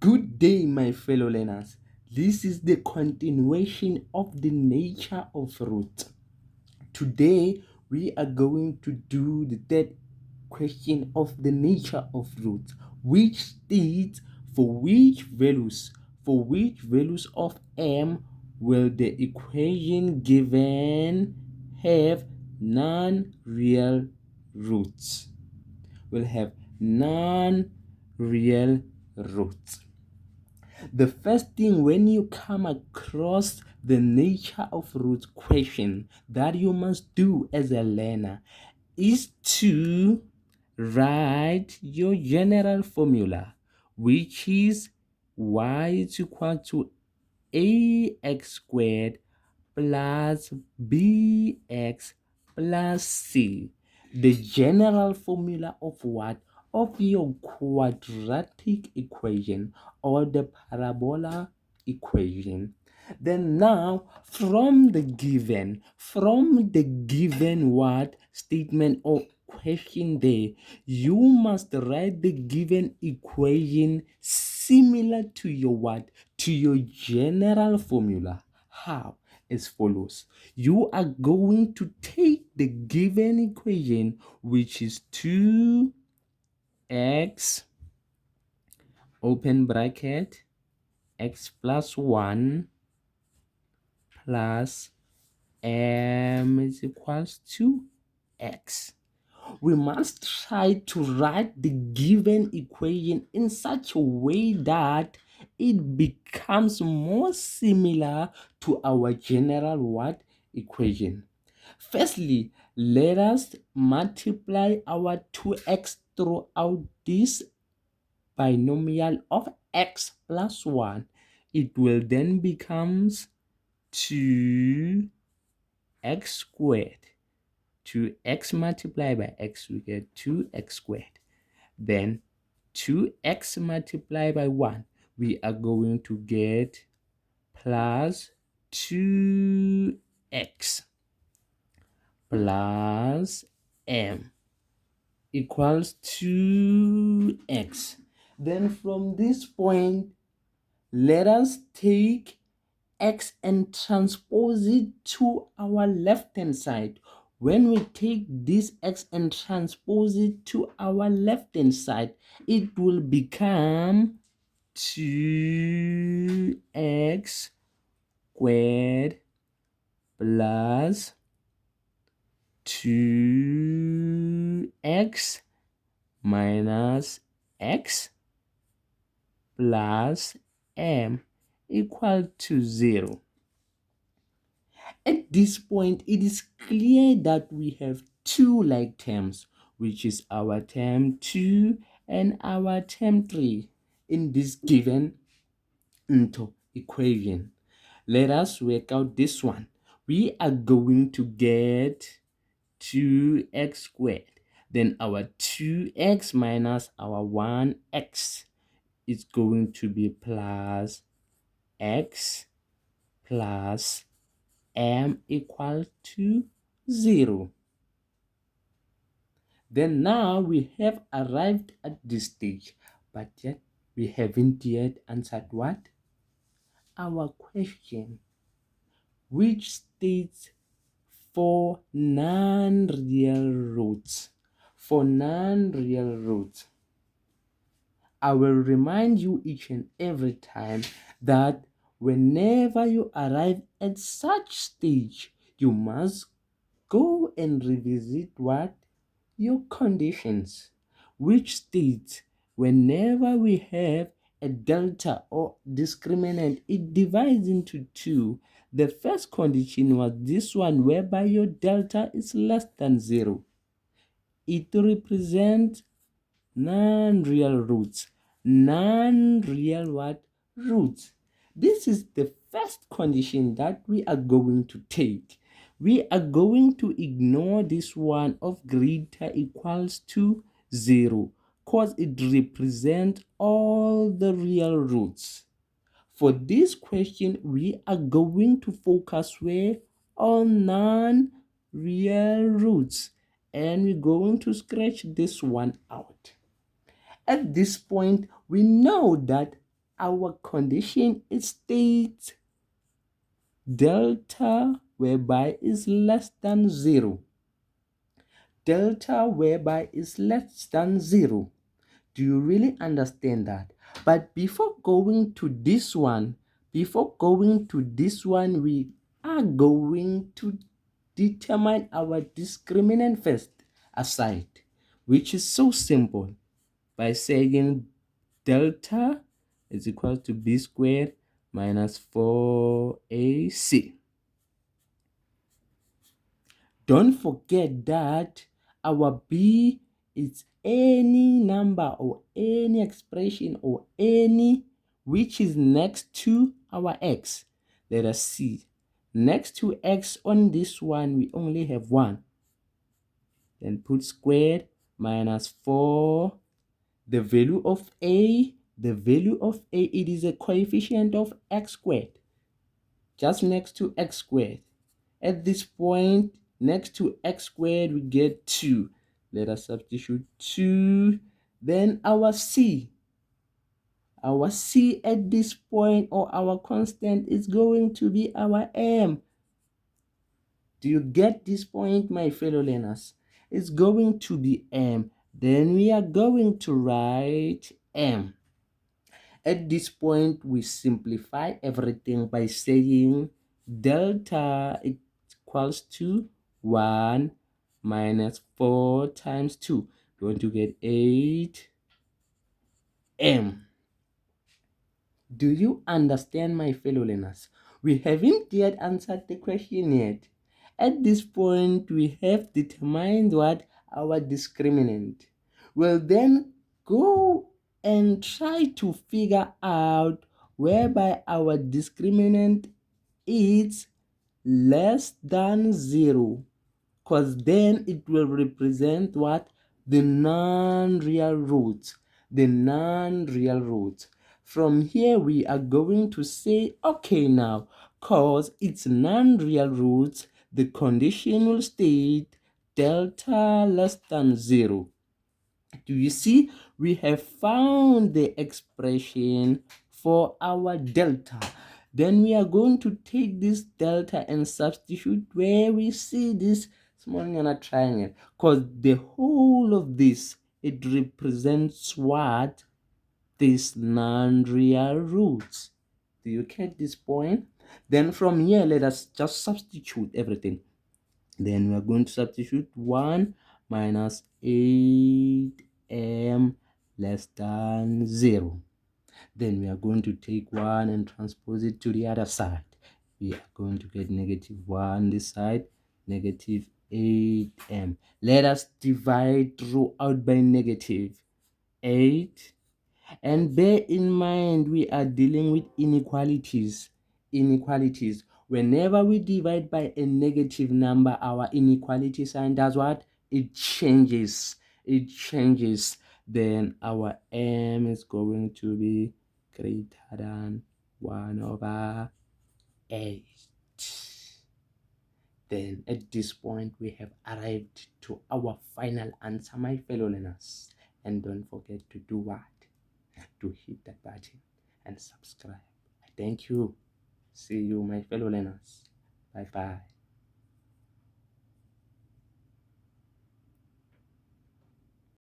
Good day, my fellow learners. This is the continuation of the nature of roots. Today, we are going to do the third question of the nature of roots, which states for which values of m will the equation given have non-real roots. Will have non-real roots. The first thing when you come across the nature of roots question that you must do as a learner is to write your general formula, which is y is equal to ax squared plus bx plus c. The general formula of what? Of your quadratic equation or the parabola equation. Then now from the given what statement or question there, you must write the given equation similar to your what? To your general formula. How? As follows. You are going to take the given equation, which is 2x open bracket x plus 1 plus m is equals to x. We must try to write the given equation in such a way that it becomes more similar to our general what equation. Firstly, let us multiply our 2x throughout this binomial of x plus 1. It will then becomes 2x squared. 2x multiplied by x, we get 2x squared. Then 2x multiplied by 1, we are going to get plus 2x plus m equals 2x. Then from this point, let us take x and transpose it to our left hand side. When we take this x and transpose it to our left hand side, it will become 2x squared plus 2x minus x plus m equal to 0. At this point, it is clear that we have two like terms, which is our term 2 and our term 3 in this given equation. Let us work out this one. We are going to get 2x squared. Then our 2x minus our 1x is going to be plus x plus m equal to 0. Then now we have arrived at this stage, but yet we haven't yet answered what? Our question, which states for non-real roots. For non-real roots, I will remind you each and every time that whenever you arrive at such stage, you must go and revisit what? Your conditions, which states whenever we have a delta or discriminant, it divides into two. The first condition was this one, whereby your delta is less than 0. It represents non-real roots. Non-real what? Roots. This is the first condition that we are going to take. We are going to ignore this one of greater equals to 0 because it represents all the real roots. For this question, we are going to focus where? On non-real roots. And we're going to scratch this one out. At this point, we know that our condition states delta whereby is less than 0. Delta whereby is less than 0. Do you really understand that? But before going to this one, we are going to determine our discriminant first aside, which is so simple, by saying delta is equal to b squared minus 4ac. Don't forget that our b is any number or any expression or any which is next to our x. Let us see. Next to x on this one, we only have 1. Then put squared minus 4. The value of a, it is a coefficient of x squared, just next to x squared. At this point, next to x squared, we get 2. Let us substitute 2. Then our c at this point, or our constant, is going to be our m. Do you get this point, my fellow learners? It's going to be m. Then we are going to write m. At this point, we simplify everything by saying delta equals to 1 minus 4 times 2. We're going to get 8m. Do you understand, my fellow learners? We haven't yet answered the question yet. At this point, we have determined what? Our discriminant. We'll then go and try to figure out whereby our discriminant is less than 0, because then it will represent what? The non-real roots. From here, we are going to say, okay, now, because it's non-real roots, the condition will state delta less than 0. Do you see? We have found the expression for our delta. Then we are going to take this delta and substitute where we see this small triangle, because the whole of this, it represents what? These non-real roots. Do you get this point? Then from here, let us just substitute everything. Then we are going to substitute 1 minus 8m less than 0. Then we are going to take 1 and transpose it to the other side. We are going to get -1 this side, -8m. Let us divide throughout by -8. And bear in mind, we are dealing with inequalities. Whenever we divide by a negative number, our inequality sign does what? It changes. Then our m is going to be greater than 1/8. Then at this point, we have arrived to our final answer, my fellow learners. And don't forget to do what? To hit that button and subscribe. Thank you. See you, my fellow learners. Bye bye.